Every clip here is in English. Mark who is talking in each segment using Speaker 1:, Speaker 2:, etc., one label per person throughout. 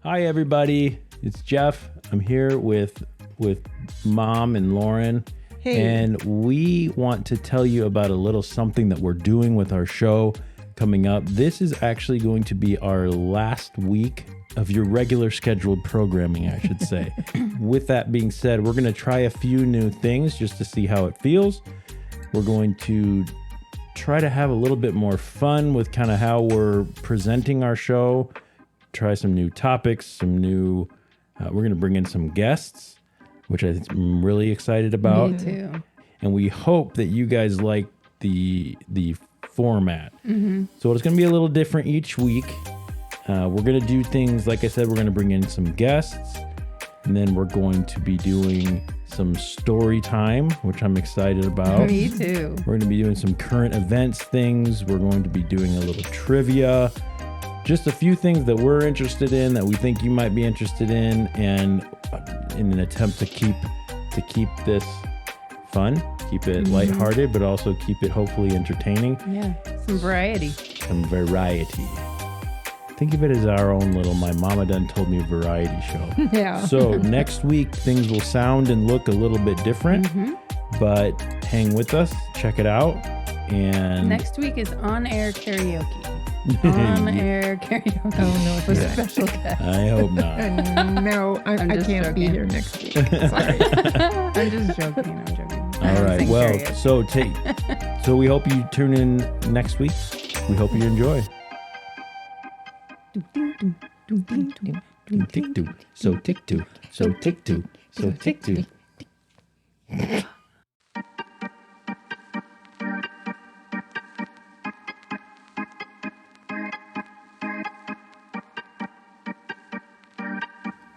Speaker 1: Hi, everybody. It's Jeff. I'm here with Mom and Lauren.
Speaker 2: Hey.
Speaker 1: And we want to tell you about a little something that we're doing with our show coming up. This is actually going to be our last week of your regular scheduled programming, I should say. With that being said, we're going to try a few new things just to see how it feels. We're going to try to have a little bit more fun with kind of how we're presenting our show. Try some new topics, some new, we're going to bring in some guests, which I'm really excited about.
Speaker 3: Me too.
Speaker 1: And we hope that you guys like the format.
Speaker 3: Mm-hmm.
Speaker 1: So it's going to be a little different each week. We're going to do things, like I said, we're going to bring in some guests, and then we're going to be doing some story time, which I'm excited about.
Speaker 3: Me too.
Speaker 1: We're going to be doing some current events things. We're going to be doing a little trivia. Just a few things that we're interested in that we think you might be interested in, and in an attempt to keep this fun, keep it lighthearted, but also keep it hopefully entertaining.
Speaker 3: Yeah, some variety.
Speaker 1: Some variety. Think of it as our own little My Mama Done Told Me variety show.
Speaker 3: Yeah.
Speaker 1: So next week, things will sound and look a little bit different, but hang with us, check it out. And
Speaker 3: next week is on-air karaoke. On-air karaoke.
Speaker 2: Oh, no,
Speaker 3: with a special guest.
Speaker 1: I hope not.
Speaker 2: No, I
Speaker 3: just
Speaker 2: can't be
Speaker 3: joking.
Speaker 2: here next week. Sorry.
Speaker 3: I'm just joking. I'm joking.
Speaker 1: All right.
Speaker 3: Sing
Speaker 1: Well,
Speaker 3: karaoke.
Speaker 1: so we hope you tune in next week. We hope you enjoy. Tick two, so tick two, so tick two, so tick two.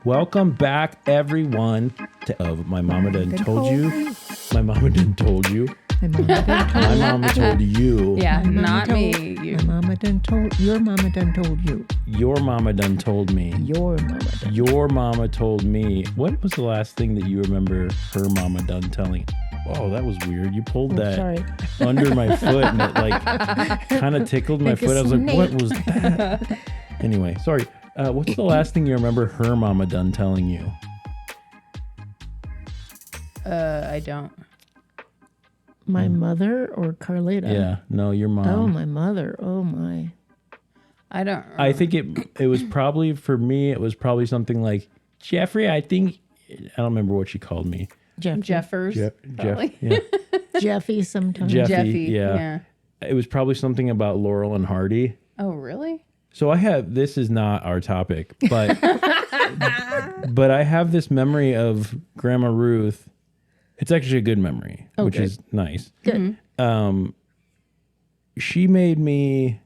Speaker 1: Welcome back, everyone, to My Mama Done Told You. My Mama Done Told You. My mama told you.
Speaker 3: Yeah,
Speaker 2: My mama
Speaker 3: not
Speaker 2: told-
Speaker 3: me. You.
Speaker 2: My mama done told, your mama done told you.
Speaker 1: Your mama done told me.
Speaker 2: Your mama done.
Speaker 1: Your mama told me. What was the last thing that you remember her mama done telling? Oh, that was weird. You pulled that
Speaker 2: Sorry.
Speaker 1: under my foot and it like kind of tickled my
Speaker 2: Like a
Speaker 1: foot. I was like, what
Speaker 2: snake.
Speaker 1: was that? Anyway, sorry. What's the last thing you remember her mama done telling you?
Speaker 3: I don't.
Speaker 2: My mother or Carlita?
Speaker 1: Yeah, no, your mom.
Speaker 2: Oh, my mother. Oh, my.
Speaker 3: I don't.
Speaker 1: I think it was probably, for me, it was probably something like, Jeffrey, I think, I don't remember what she called me.
Speaker 3: Jeffers.
Speaker 1: Jeff,
Speaker 3: probably.
Speaker 1: yeah.
Speaker 2: Jeffy sometimes.
Speaker 1: Jeffy,
Speaker 3: Yeah.
Speaker 1: yeah. It was probably something about Laurel and Hardy.
Speaker 3: Oh, really?
Speaker 1: So this is not our topic, but but I have this memory of Grandma Ruth. It's actually a good memory, which
Speaker 2: good.
Speaker 1: is nice.
Speaker 2: Good.
Speaker 1: She made me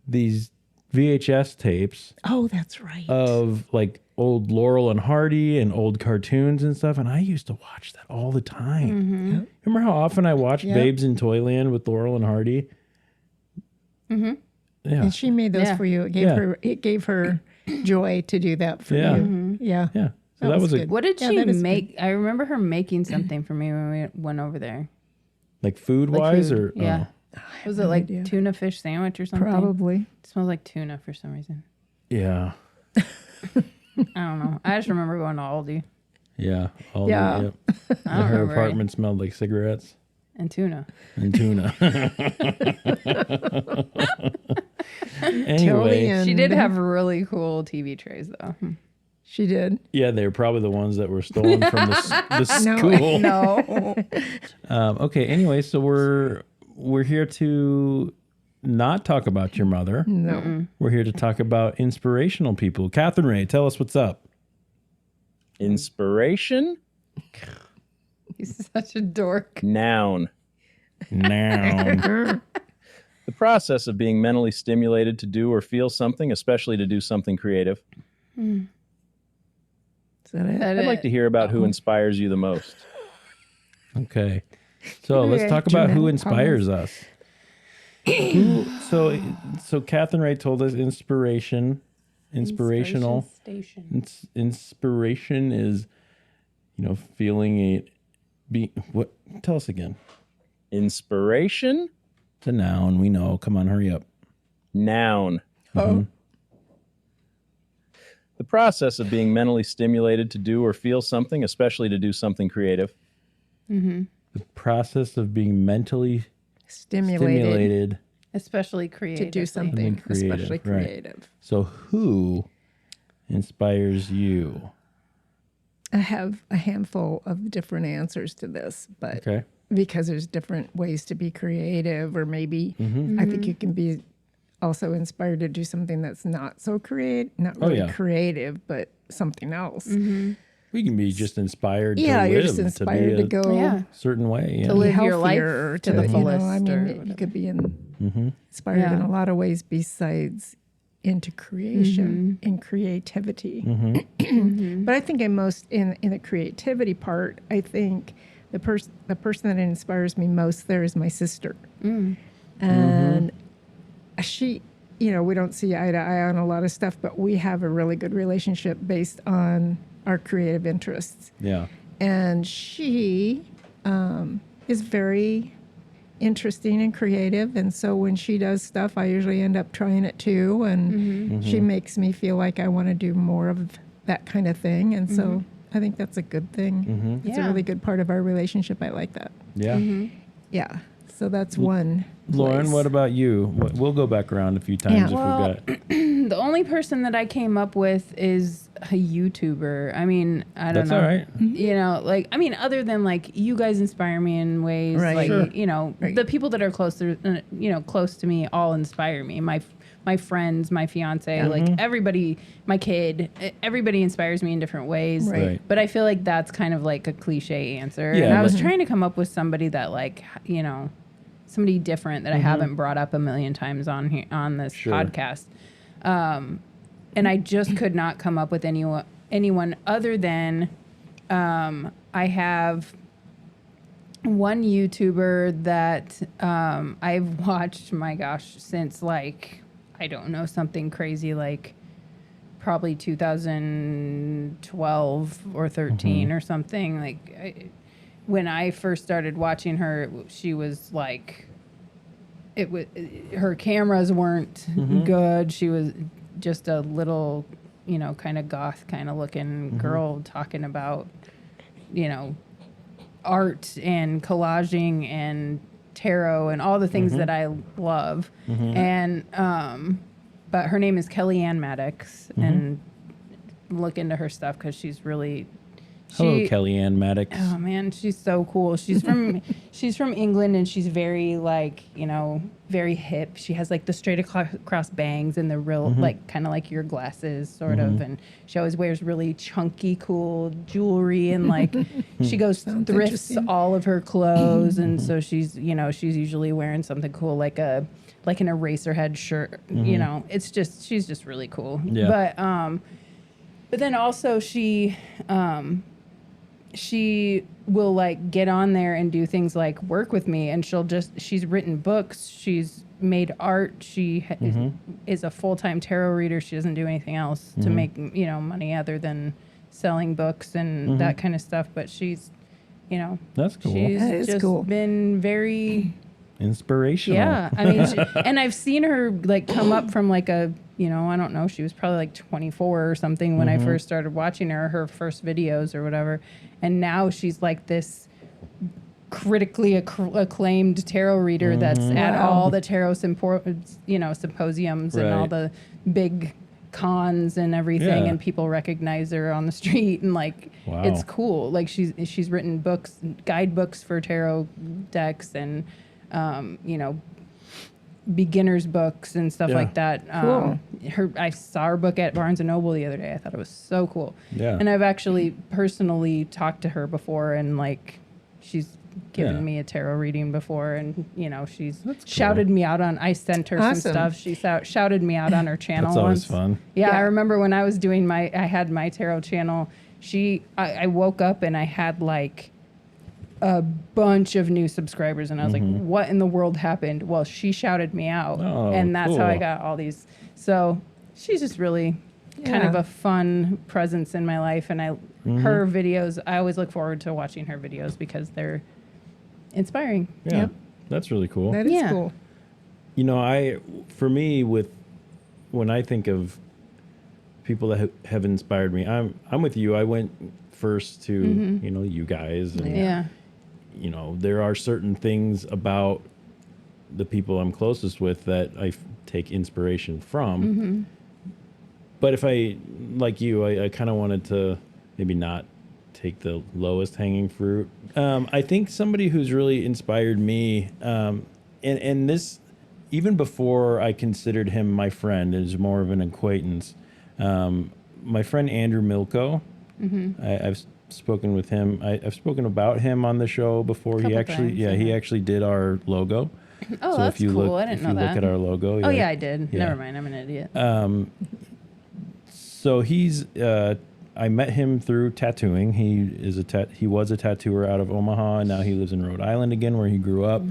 Speaker 1: these VHS tapes
Speaker 2: Oh, that's right.
Speaker 1: of like old Laurel and Hardy and old cartoons and stuff, and I used to watch that all the time. Remember how often I watched Babes in Toyland with Laurel and Hardy? Yeah.
Speaker 2: And she made those
Speaker 3: Yeah.
Speaker 2: for you.
Speaker 1: Yeah.
Speaker 2: It gave her joy to do that for
Speaker 1: Yeah.
Speaker 2: you. Yeah.
Speaker 1: Yeah. So that was
Speaker 2: good.
Speaker 3: What did
Speaker 2: Yeah,
Speaker 3: she
Speaker 2: that is
Speaker 3: make? I remember her making something for me when we went over there.
Speaker 1: like food
Speaker 3: Like
Speaker 1: wise
Speaker 3: food.
Speaker 1: or
Speaker 3: Yeah. Was it like tuna fish sandwich or something?
Speaker 2: Probably.
Speaker 3: It smells like tuna for some reason.
Speaker 1: yeah.
Speaker 3: I don't know. I just remember going to Aldi
Speaker 1: Yeah. All
Speaker 2: Yeah.
Speaker 1: yep.
Speaker 3: I don't
Speaker 1: Her
Speaker 3: remember
Speaker 1: apartment smelled like cigarettes
Speaker 3: and tuna.
Speaker 1: and tuna.
Speaker 2: Till the
Speaker 1: Anyway,
Speaker 2: end.
Speaker 3: She did have really cool TV trays though.
Speaker 2: She did.
Speaker 1: yeah, they were probably the ones that were stolen from the
Speaker 2: No.
Speaker 1: school.
Speaker 3: No.
Speaker 1: Okay. Anyway, so we're here to not talk about your mother.
Speaker 2: No.
Speaker 1: We're here to talk about inspirational people. Catherine Ray, tell us what's up.
Speaker 4: Inspiration?
Speaker 3: He's such a dork.
Speaker 4: Noun.
Speaker 1: Now,
Speaker 4: The process of being mentally stimulated to do or feel something, especially to do something creative.
Speaker 2: Is that it?
Speaker 3: That
Speaker 4: I'd like to hear about who inspires you the most.
Speaker 1: okay. So let's
Speaker 2: Okay,
Speaker 1: talk about who
Speaker 2: Jeanette,
Speaker 1: inspires us. So Catherine Ray told us inspirational.
Speaker 3: Station.
Speaker 1: Inspiration is, feeling what? Tell us again.
Speaker 4: Inspiration?
Speaker 1: It's a noun. We know. Come on, hurry up.
Speaker 4: Noun.
Speaker 3: Oh.
Speaker 4: The process of being mentally stimulated to do or feel something, especially to do something creative.
Speaker 1: The process of being mentally
Speaker 2: Stimulated
Speaker 1: stimulated.
Speaker 3: Especially
Speaker 2: to
Speaker 3: creatively.
Speaker 2: do something,
Speaker 1: creative,
Speaker 2: especially
Speaker 1: right.
Speaker 2: creative.
Speaker 1: So who inspires you?
Speaker 2: I have a handful of different answers to this, but
Speaker 1: Okay.
Speaker 2: because there's different ways to be creative, or maybe
Speaker 1: Mm-hmm.
Speaker 2: I think you can be also inspired to do something that's not so not really
Speaker 1: yeah.
Speaker 2: creative, but something else.
Speaker 1: We can be just inspired
Speaker 2: Yeah,
Speaker 1: to
Speaker 2: you're
Speaker 1: live,
Speaker 2: just inspired
Speaker 1: to
Speaker 2: to
Speaker 1: be
Speaker 2: go
Speaker 3: Yeah.
Speaker 1: a certain way. Yeah.
Speaker 3: To live
Speaker 2: be
Speaker 3: your life
Speaker 2: healthier,
Speaker 3: to the
Speaker 2: you know,
Speaker 3: fullest.
Speaker 2: I
Speaker 3: or
Speaker 2: mean,
Speaker 3: whatever.
Speaker 2: you could be
Speaker 1: Mm-hmm.
Speaker 2: inspired in
Speaker 3: Yeah.
Speaker 2: a lot of ways besides into creation and creativity. But I think in the creativity part, I think the person that inspires me most there is my sister. And she, you know, we don't see eye to eye on a lot of stuff, but we have a really good relationship based on our creative interests.
Speaker 1: Yeah.
Speaker 2: And she is very interesting and creative, and so when she does stuff, I usually end up trying it too, and she makes me feel like I want to do more of that kind of thing, and so I think that's a good thing. It's a
Speaker 3: Yeah.
Speaker 2: really good part of our relationship. I like that.
Speaker 1: Yeah.
Speaker 2: Yeah, so that's one.
Speaker 1: Lauren,
Speaker 2: place.
Speaker 1: what about you? We'll go back around a few times if
Speaker 3: Well,
Speaker 1: we've got.
Speaker 3: The only person that I came up with is a YouTuber. I mean, I don't
Speaker 1: That's
Speaker 3: know.
Speaker 1: all right.
Speaker 3: You know, like, I mean, other than like you guys inspire me in ways,
Speaker 2: Right.
Speaker 3: like,
Speaker 1: Sure.
Speaker 3: you know,
Speaker 2: Right.
Speaker 3: the people that are closer, close to me all inspire me. My friends, my fiance, like everybody, my kid, everybody inspires me in different ways.
Speaker 2: Right.
Speaker 1: Right.
Speaker 3: But I feel like that's kind of like a cliche answer.
Speaker 1: Yeah,
Speaker 3: And I was
Speaker 1: but-
Speaker 3: trying to come up with somebody that, like, you know, somebody different that I haven't brought up a million times on here on this
Speaker 1: Sure.
Speaker 3: podcast. And I just could not come up with anyone other than I have one YouTuber that I've watched, my gosh, since like, I don't know, something crazy like probably 2012 or 13 or something. Like when I first started watching her, she was like, her cameras weren't good. She was just a little, you know, kind of goth kind of looking girl talking about, you know, art and collaging and tarot and all the things that I love. And but her name is AnnMaddox, and look into her stuff because she's really
Speaker 1: Hello, Kellyanne Maddox.
Speaker 3: Oh man, she's so cool. She's from England, and she's very, like, you know, very hip. She has like the straight across bangs and the real like kind of like your glasses sort of, and she always wears really chunky cool jewelry, and like she goes thrifts
Speaker 2: interesting.
Speaker 3: all of her clothes, and so she's usually wearing something cool like an Eraserhead shirt. You know, it's just she's just really cool.
Speaker 1: Yeah.
Speaker 3: But then also she will like get on there and do things like work with me, and she's written books, she's made art, she is a full-time tarot reader. She doesn't do anything else to make, you know, money other than selling books and that kind of stuff, but she's, you know,
Speaker 1: That's cool.
Speaker 3: she's
Speaker 2: That is
Speaker 3: just
Speaker 2: cool.
Speaker 3: been very
Speaker 1: Inspirational.
Speaker 3: yeah, I mean, and I've seen her like come up from like a, you know, I don't know, she was probably like 24 or something when I first started watching her first videos or whatever, and now she's like this critically acclaimed tarot reader that's at all the tarot symposiums and all
Speaker 1: Right.
Speaker 3: the big cons and everything,
Speaker 1: Yeah.
Speaker 3: and people recognize her on the street, and like
Speaker 1: Wow.
Speaker 3: it's cool. Like she's written books, guidebooks for tarot decks, and you know, beginners books and stuff
Speaker 1: Yeah.
Speaker 3: like that.
Speaker 2: Cool.
Speaker 3: I saw her book at Barnes and Noble the other day. I thought it was so cool.
Speaker 1: Yeah.
Speaker 3: And I've actually personally talked to her before, and like she's given
Speaker 1: Yeah.
Speaker 3: me a tarot reading before, and you know, she's
Speaker 1: That's cool.
Speaker 3: shouted me out on. I sent her
Speaker 2: Awesome.
Speaker 3: some stuff. She shouted me out on her channel.
Speaker 1: That's always
Speaker 3: once.
Speaker 1: fun.
Speaker 3: Yeah, I
Speaker 2: Yeah.
Speaker 3: remember when I was doing I had my tarot channel. I woke up and I had like a bunch of new subscribers, and I was like, what in the world happened? Well, she shouted me out,
Speaker 1: Oh,
Speaker 3: and that's how I
Speaker 1: cool.
Speaker 3: got all these. So she's just really kind of
Speaker 2: Yeah.
Speaker 3: a fun presence in my life, and her videos, I always look forward to watching her videos because they're inspiring.
Speaker 1: Yeah.
Speaker 2: Yep.
Speaker 1: That's really cool.
Speaker 2: That is
Speaker 3: Yeah.
Speaker 2: cool.
Speaker 1: You know, when I think of people that have inspired me. I'm with you. I went first to you guys, and
Speaker 3: Yeah.
Speaker 1: There are certain things about the people I'm closest with that I take inspiration from. But if I, like you, I kind of wanted to maybe not take the lowest hanging fruit. I think somebody who's really inspired me, and this, even before I considered him my friend, is more of an acquaintance. My friend Andrew Milko, I've spoken with him. I've spoken about him on the show before. He
Speaker 3: Couple times,
Speaker 1: actually did our logo.
Speaker 3: Oh,
Speaker 1: So
Speaker 3: that's
Speaker 1: if you
Speaker 3: cool.
Speaker 1: look,
Speaker 3: I didn't
Speaker 1: if
Speaker 3: know
Speaker 1: you
Speaker 3: that.
Speaker 1: look at our logo,
Speaker 3: Oh, yeah, I did.
Speaker 1: Yeah.
Speaker 3: Never mind. I'm an idiot.
Speaker 1: So he's I met him through tattooing. He was a tattooer out of Omaha, and now he lives in Rhode Island again, where he grew up.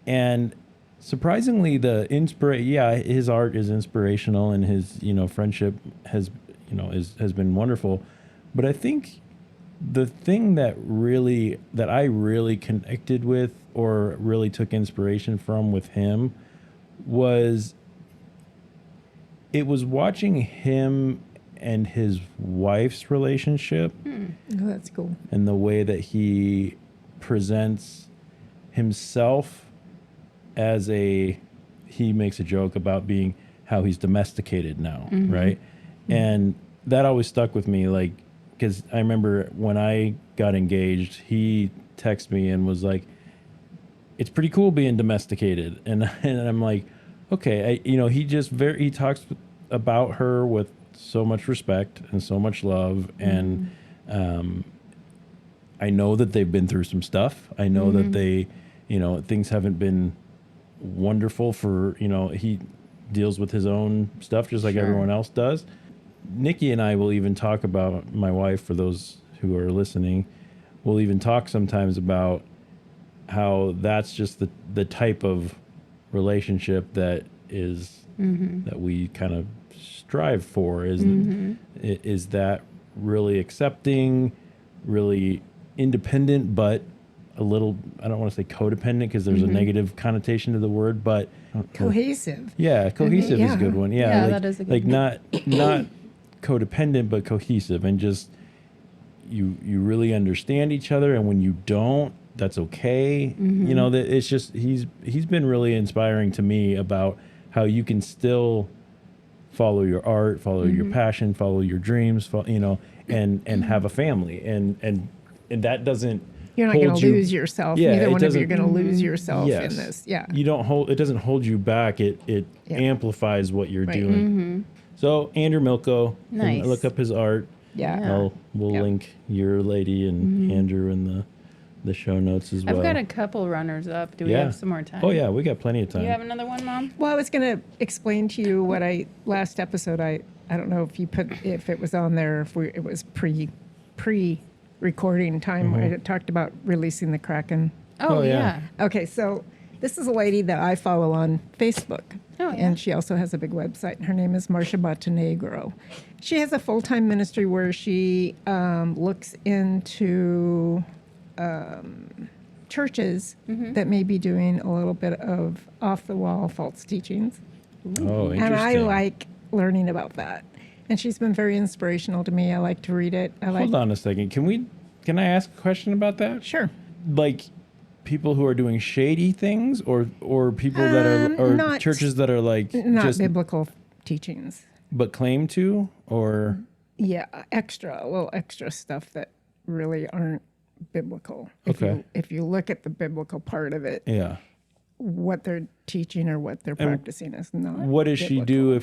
Speaker 1: And surprisingly, his art is inspirational, and his friendship has been wonderful. But I think the thing that I really connected with, or really took inspiration from with him, was watching him and his wife's relationship,
Speaker 2: Oh, that's cool.
Speaker 1: and the way that he presents himself he makes a joke about being how he's domesticated now, right? And that always stuck with me, like, because I remember when I got engaged, he texted me and was like, "It's pretty cool being domesticated," and I'm like, okay, he talks about her with so much respect and so much love, and I know that they've been through some stuff. I know that they, things haven't been wonderful for, he deals with his own stuff just like everyone else does. Nikki and I will even talk about, my wife, for those who are listening, we'll even talk sometimes about how that's just the type of relationship that is that we kind of strive for, is that really accepting, really independent, but a little, I don't want to say codependent because there's a negative connotation to the word, but
Speaker 2: Cohesive.
Speaker 1: cohesive is a good one.
Speaker 3: Yeah,
Speaker 1: like,
Speaker 3: that is a good
Speaker 1: like
Speaker 3: one.
Speaker 1: not codependent, but cohesive, and just you really understand each other, and when you don't, that's okay. That it's just he's been really inspiring to me about how you can still follow your art, follow your passion, follow your dreams, and have a family, and that doesn't.
Speaker 2: You're not going to lose yourself.
Speaker 1: Yeah,
Speaker 2: Neither
Speaker 1: it
Speaker 2: one of you are
Speaker 1: doesn't-
Speaker 2: going to lose yourself
Speaker 1: Yes.
Speaker 2: in this. Yeah.
Speaker 1: You don't hold. It doesn't hold you back. It
Speaker 2: Yeah.
Speaker 1: amplifies what you're
Speaker 2: Right.
Speaker 1: doing. So Andrew Milko,
Speaker 3: Nice.
Speaker 1: look up his art.
Speaker 2: Yeah.
Speaker 1: We'll
Speaker 2: Yep.
Speaker 1: link your lady and Andrew in the show notes as well.
Speaker 3: I've got a couple runners up. Do we
Speaker 1: Yeah.
Speaker 3: have some more time?
Speaker 1: Oh yeah, we got plenty of time.
Speaker 3: You have another one, Mom?
Speaker 2: Well, I was going to explain to you what last episode, I don't know if it was on there, it was pre-recording time. I talked about releasing the Kraken.
Speaker 3: Oh,
Speaker 1: yeah.
Speaker 3: yeah.
Speaker 2: Okay, so this is a lady that I follow on Facebook.
Speaker 3: Oh, yeah.
Speaker 2: And she also has a big website. And her name is Marcia Montenegro. She has a full-time ministry where she looks into churches that may be doing a little bit of off-the-wall false teachings.
Speaker 1: Oh, interesting.
Speaker 2: And I like learning about that. And she's been very inspirational to me. I like to read it.
Speaker 1: Hold on a second. Can I ask a question about that?
Speaker 2: Sure.
Speaker 1: Like people who are doing shady things, or people that are
Speaker 2: not-
Speaker 1: churches that are like
Speaker 2: Not
Speaker 1: just
Speaker 2: biblical teachings.
Speaker 1: but claim to, or
Speaker 2: Yeah, a little extra stuff that really aren't biblical.
Speaker 1: Okay.
Speaker 2: If you look at the biblical part of it,
Speaker 1: yeah.
Speaker 2: what they're teaching or what they're practicing is not.
Speaker 1: What does she
Speaker 2: biblical.
Speaker 1: do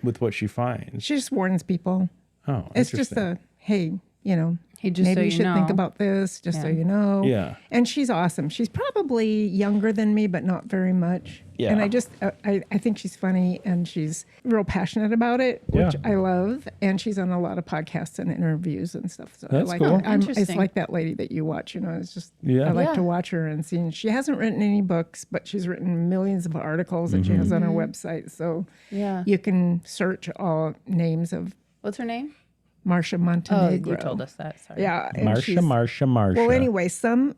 Speaker 1: with what she finds?
Speaker 2: She just warns people.
Speaker 1: Oh,
Speaker 2: It's just hey,
Speaker 3: Hey, just
Speaker 2: maybe
Speaker 3: so
Speaker 2: you
Speaker 3: you
Speaker 2: should think
Speaker 3: know.
Speaker 2: about this, just so
Speaker 3: Yeah.
Speaker 2: you know.
Speaker 1: Yeah.
Speaker 2: And she's awesome. She's probably younger than me, but not very much.
Speaker 1: Yeah.
Speaker 2: And I think she's funny and she's real passionate about it, which
Speaker 1: Yeah.
Speaker 2: I love. And she's on a lot of podcasts and interviews and stuff. So
Speaker 1: That's
Speaker 2: I like
Speaker 1: cool.
Speaker 2: her. It's
Speaker 3: Interesting.
Speaker 2: like that lady that you watch, It's just,
Speaker 1: Yeah.
Speaker 2: I like
Speaker 3: Yeah.
Speaker 2: to watch her and see. And she hasn't written any books, but she's written millions of articles that she has on her website. So
Speaker 3: Yeah.
Speaker 2: you can search all names of
Speaker 3: What's her name?
Speaker 2: Marcia
Speaker 3: Oh,
Speaker 2: Montenegro.
Speaker 3: you told us that. Sorry.
Speaker 2: Yeah. and she's-
Speaker 1: Marcia.
Speaker 2: well, anyway, some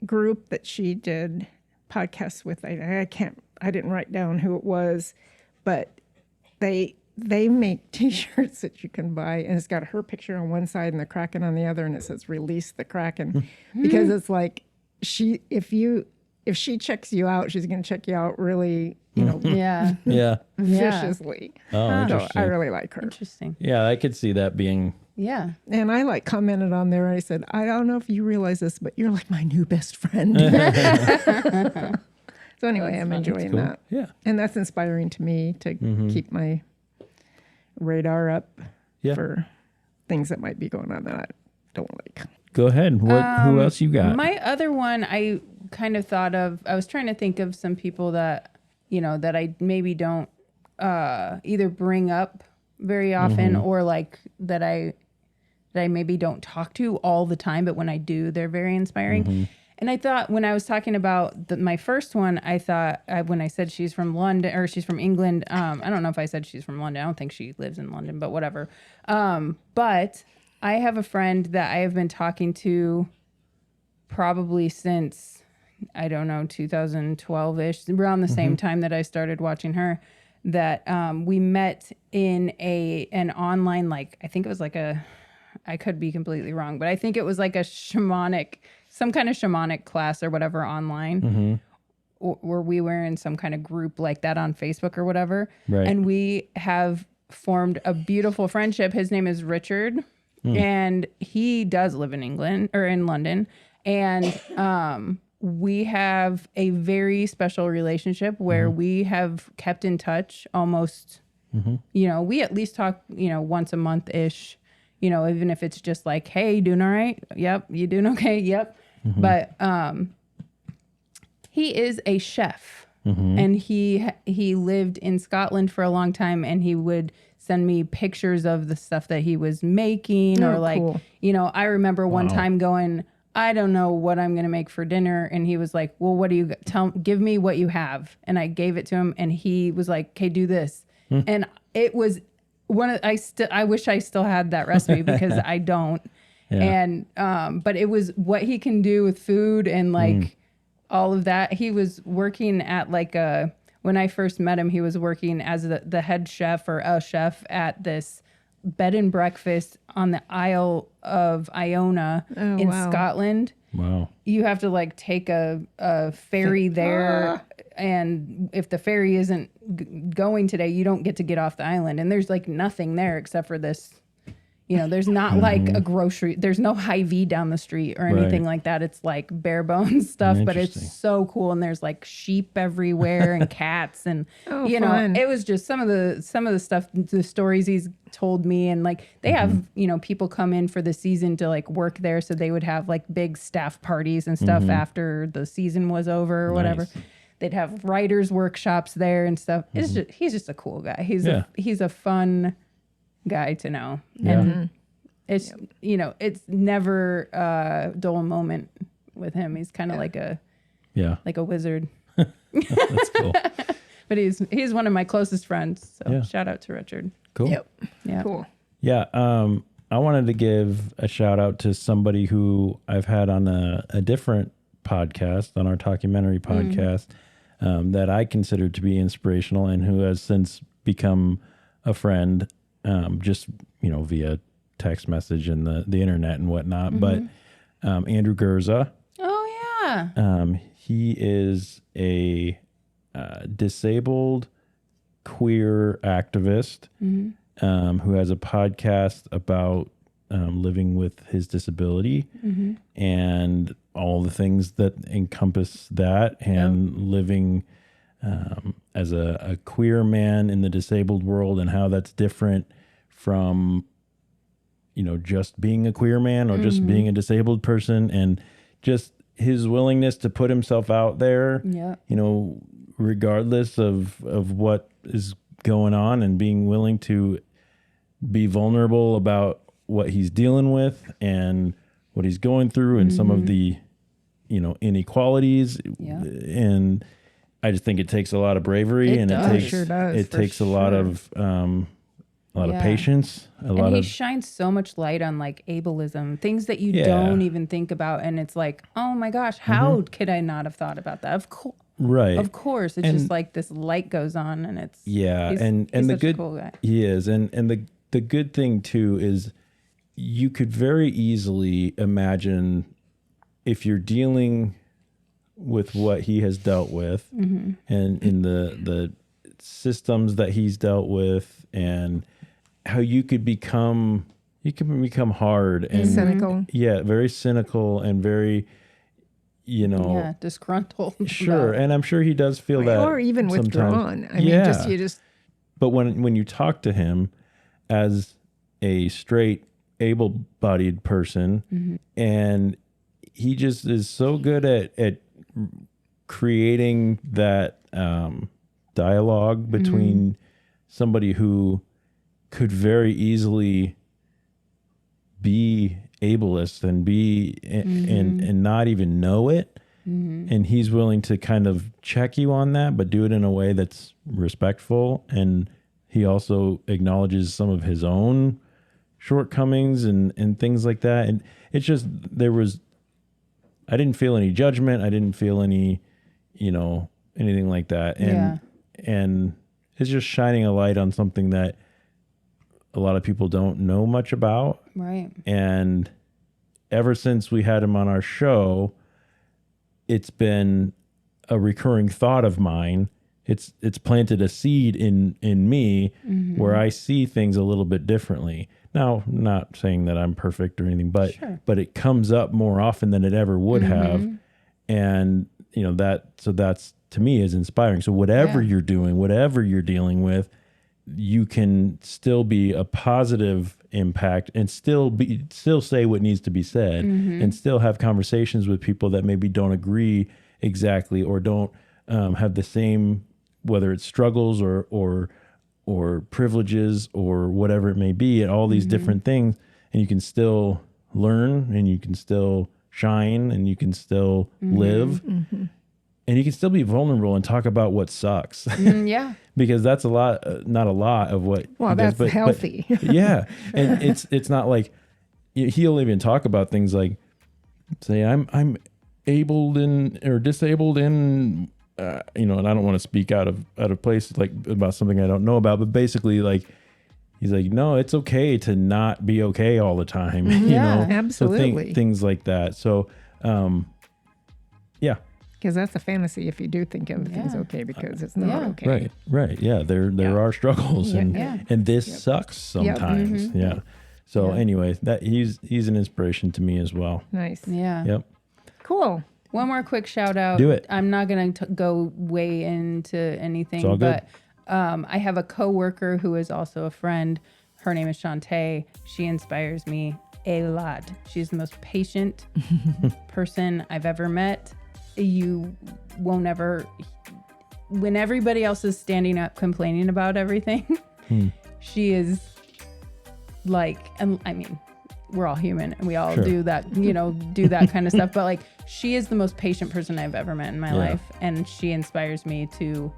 Speaker 2: group that she did podcasts with, I didn't write down who it was, but they they make T-shirts that you can buy, and it's got her picture on one side and the Kraken on the other, and it says "Release the Kraken," because it's like if she checks you out, she's going to check you out really,
Speaker 3: Yeah.
Speaker 1: Yeah.
Speaker 2: viciously.
Speaker 1: Oh,
Speaker 2: So
Speaker 1: interesting.
Speaker 2: I really like her.
Speaker 3: Interesting.
Speaker 1: Yeah, I could see that being.
Speaker 3: Yeah.
Speaker 2: And I commented on there. I said, I don't know if you realize this, but you're like my new best friend. So anyway, I'm enjoying that.
Speaker 1: Yeah.
Speaker 2: And that's inspiring to me to keep my radar up
Speaker 1: Yeah.
Speaker 2: for things that might be going on that I don't like.
Speaker 1: Go ahead. Who else you got?
Speaker 3: My other one, I kind of thought of, I was trying to think of some people that, that I maybe don't either bring up very often or like that I maybe don't talk to all the time, but when I do, they're very inspiring. And I thought when I was talking about my first one, I thought when I said she's from London or she's from England, I don't know if I said she's from London. I don't think she lives in London, but whatever. But I have a friend that I have been talking to probably since, I don't know, 2012-ish, around the same time that I started watching her, that we met in an online, like, I think it was like I could be completely wrong, but I think it was like some kind of shamanic class or whatever online, where we were in some kind of group like that on Facebook or whatever.
Speaker 1: Right.
Speaker 3: And we have formed a beautiful friendship. His name is Richard, and he does live in England or in London. And we have a very special relationship where we have kept in touch almost, we at least talk, once a month-ish, even if it's just like, hey, doing all right? Yep. You doing okay? Yep. But he is a chef, and he lived in Scotland for a long time, and he would send me pictures of the stuff that he was making, or like,
Speaker 2: cool.
Speaker 3: I remember one time going, I don't know what I'm going to make for dinner. And he was like, well, what do you give me what you have. And I gave it to him, and he was like, okay, do this. And it was I wish I still had that recipe because I don't.
Speaker 1: Yeah.
Speaker 3: And, but it was what he can do with food and like all of that. He was working at like when I first met him, he was working as the head chef or a chef at this bed and breakfast on the Isle of Iona in Scotland.
Speaker 1: Wow.
Speaker 3: You have to like take a ferry there, and if the ferry isn't going today, you don't get off the island. And there's like nothing there except for this, there's not like a grocery, there's no Hy-Vee down the street or anything like that. It's like bare bones stuff, but it's so cool. And there's like sheep everywhere and cats and
Speaker 2: fun.
Speaker 3: it was just some of the stuff, the stories he's told me. And like they have, people come in for the season to like work there. So they would have like big staff parties and stuff after the season was over or whatever. They'd have writers workshops there and stuff. It's just, he's just a cool guy. He's a fun guy to know. And it's, it's never a dull moment with him. He's kind of like a wizard.
Speaker 1: That's cool.
Speaker 3: But he's one of my closest friends. So shout out to Richard.
Speaker 1: Cool.
Speaker 2: Yep.
Speaker 3: Yeah.
Speaker 2: Cool.
Speaker 1: Yeah. I wanted to give a shout out to somebody who I've had on a different podcast, on our documentary podcast, that I consider to be inspirational and who has since become a friend, just, via text message and the internet and whatnot. But Andrew Gurza.
Speaker 3: Oh, yeah.
Speaker 1: He is a disabled queer activist who has a podcast about living with his disability and all the things that encompass that, and living as a queer man in the disabled world, and how that's different from just being a queer man or just being a disabled person, and just his willingness to put himself out there, regardless of what is going on, and being willing to be vulnerable about what he's dealing with and what he's going through, and some of the inequalities. And I just think it takes a lot of bravery,
Speaker 3: It
Speaker 1: takes a lot of patience,
Speaker 3: he shines so much light on like ableism, things that you don't even think about, and it's like, oh my gosh, how could I not have thought about that? Of course,
Speaker 1: Right.
Speaker 3: Of course, it's just like this light goes on, and it's
Speaker 1: and
Speaker 3: he's
Speaker 1: the
Speaker 3: such
Speaker 1: good
Speaker 3: a cool guy.
Speaker 1: he is, and the good thing too is you could very easily imagine if you're dealing with what he has dealt with, and in the systems that he's dealt with, and how you can become hard and
Speaker 2: cynical.
Speaker 1: Yeah, very cynical and very,
Speaker 3: Disgruntled.
Speaker 1: Sure, and I'm sure he does feel that,
Speaker 2: or even
Speaker 1: sometimes.
Speaker 2: withdrawn. I mean, you just.
Speaker 1: But when you talk to him as a straight, able-bodied person, and he just is so good at creating that dialogue between somebody who could very easily be ableist and be and not even know it, and he's willing to kind of check you on that, but do it in a way that's respectful, and he also acknowledges some of his own shortcomings and things like that. And it's just I didn't feel any judgment, I didn't feel any anything like that, and it's just shining a light on something that a lot of people don't know much about.
Speaker 3: Right.
Speaker 1: And ever since we had him on our show, it's been a recurring thought of mine. It's planted a seed in me where I see things a little bit differently. Now, not saying that I'm perfect or anything, but it comes up more often than it ever would have. And that's to me is inspiring. So whatever you're doing, whatever you're dealing with, you can still be a positive impact and still say what needs to be said, and still have conversations with people that maybe don't agree exactly or don't have the same, whether it's struggles or privileges or whatever it may be, and all these different things, and you can still learn, and you can still shine, and you can still live, and you can still be vulnerable and talk about what sucks. Because that's not a lot of what.
Speaker 2: Well, that's healthy.
Speaker 1: But, yeah, and it's not like he'll even talk about things like, say, I'm abled or disabled in, and I don't want to speak out of place like about something I don't know about, but basically like he's like, no, it's okay to not be okay all the time.
Speaker 2: Absolutely.
Speaker 1: So things like that. So, yeah.
Speaker 2: Because that's a fantasy if you do think everything's okay, because it's not okay.
Speaker 1: Right. Yeah, there are struggles, and this sucks sometimes. Yeah. So anyway, that he's an inspiration to me as well.
Speaker 2: Nice.
Speaker 3: Yeah.
Speaker 1: Yep.
Speaker 2: Cool.
Speaker 3: One more quick shout out.
Speaker 1: Do it.
Speaker 3: I'm not going to go way into anything,
Speaker 1: It's all good.
Speaker 3: but I have a coworker who is also a friend. Her name is Shantae. She inspires me a lot. She's the most patient person I've ever met. You won't ever, when everybody else is standing up complaining about everything, she is like, and I mean, we're all human and we all do that, do that kind of stuff. But like, she is the most patient person I've ever met in my life. And she inspires me to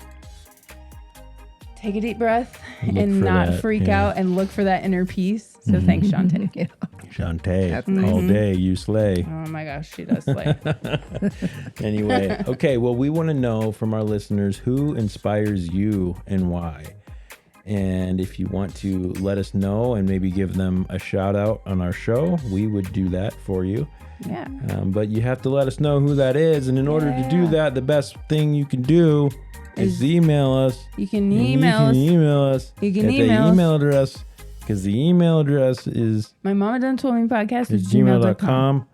Speaker 3: take a deep breath and not freak out and look for that inner peace. So thanks, Shantae.
Speaker 1: Shantae, all day, you slay.
Speaker 3: Oh my gosh, she does slay.
Speaker 1: Anyway, okay, well, we want to know from our listeners who inspires you and why. And if you want to let us know and maybe give them a shout out on our show, we would do that for you.
Speaker 3: Yeah.
Speaker 1: But you have to let us know who that is. And in order to do that, the best thing you can do is email us.
Speaker 3: You can email us. You can email
Speaker 1: the email address, because the email address is
Speaker 3: my mama done told me podcast
Speaker 1: is gmail.com.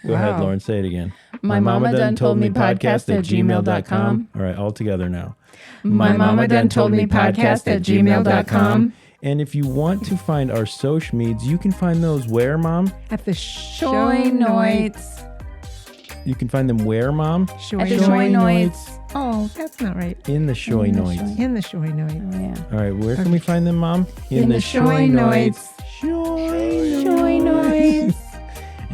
Speaker 1: Go ahead, Lauren, say it again.
Speaker 3: My mama done told me podcast at gmail.com.
Speaker 1: All right, all together now.
Speaker 3: My mama done told me podcast at gmail.com.
Speaker 1: And if you want to find our social medias, you can find those where, Mom?
Speaker 2: At the
Speaker 3: Shoy Noits.
Speaker 1: You can find them where, Mom?
Speaker 3: At the Shoy Noits.
Speaker 2: Oh, that's not right.
Speaker 1: In the Shoy Noits.
Speaker 2: In the Shoy Noits.
Speaker 3: Oh, yeah.
Speaker 1: All right, where can we find them, Mom?
Speaker 3: In the Shoy Noits.
Speaker 1: Shoy
Speaker 3: Noits.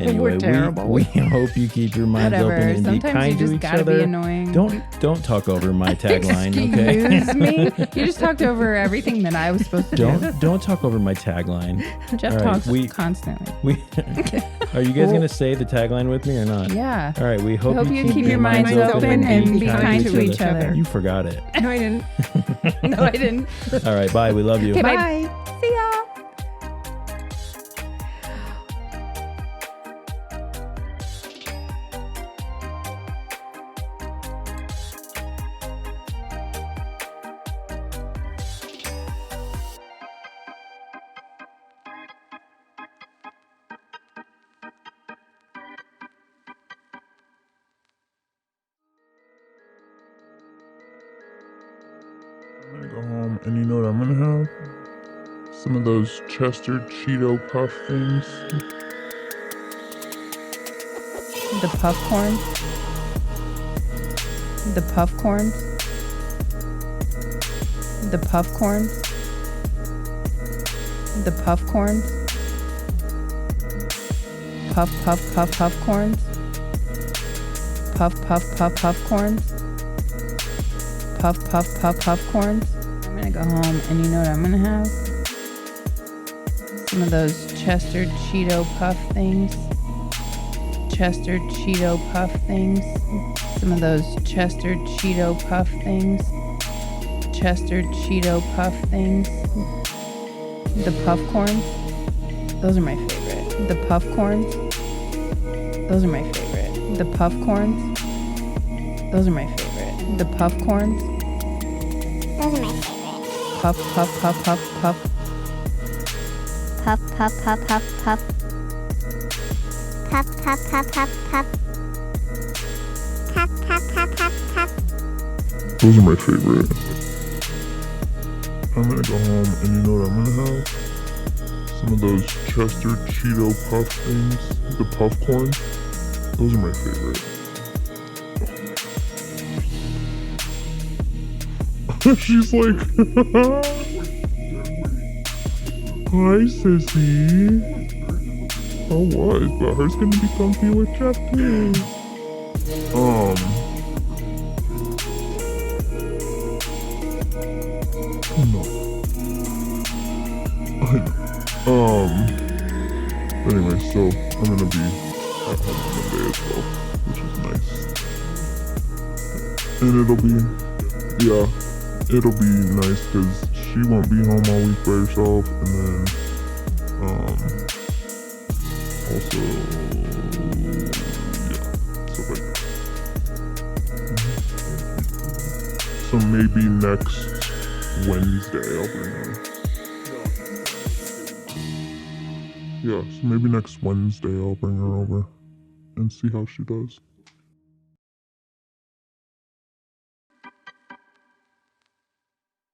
Speaker 1: Anyway,
Speaker 2: terrible.
Speaker 1: we hope you keep your minds
Speaker 3: Whatever.
Speaker 1: open and
Speaker 3: Sometimes
Speaker 1: be kind
Speaker 3: you
Speaker 1: to
Speaker 3: just
Speaker 1: each
Speaker 3: gotta
Speaker 1: other.
Speaker 3: be annoying.
Speaker 1: Don't talk over my tagline, okay?
Speaker 3: Excuse me. You just talked over everything that I was supposed to do.
Speaker 1: Don't talk over my tagline.
Speaker 3: Jeff
Speaker 1: All right,
Speaker 3: talks constantly.
Speaker 1: Are you guys gonna say the tagline with me or not?
Speaker 3: Yeah.
Speaker 1: All right, we hope
Speaker 3: you keep your minds open and be kind to each other.
Speaker 1: You forgot it.
Speaker 2: No, I didn't.
Speaker 3: No, I didn't.
Speaker 1: All right, bye. We love you.
Speaker 3: Okay, bye.
Speaker 2: Bye.
Speaker 3: See ya.
Speaker 5: I'm gonna go home and you know what I'm gonna have? Some of those Chester Cheeto Puff things.
Speaker 3: The puff corn. The puff corn. The puff corn. The puff corn. Puff puff puff puff corns. Puff puff puff puff corns. Puff puff puff puff corns. I'm gonna go home and you know what I'm gonna have? Some of those Chester Cheeto Puff things. Chester Cheeto Puff things. Some of those Chester Cheeto Puff things. Chester Cheeto Puff things. The puff corns. Those are my favorite. The puff corns. Those are my favorite. The puff corns. Those are my favorite. The puff corns.
Speaker 6: Those are my favorite.
Speaker 3: Puff puff puff puff puff.
Speaker 6: Puff, puff, puff, puff, puff. Puff, puff, puff, puff, puff. Puff, puff, puff, puff, puff.
Speaker 5: Those are my favorite. I'm gonna go home and you know what I'm gonna have? Some of those Chester Cheeto Puff things. The puff corn. Those are my favorite. She's like, hi, sissy. Oh, what? But hers gonna be comfy with Jeff too. Oh no. Anyway, so I'm gonna be at home Monday as well, which is nice. And it'll be nice because she won't be home all week by herself, and then also stuff like that. So maybe next Wednesday I'll bring her. Yeah, so maybe next Wednesday I'll bring her over and see how she does.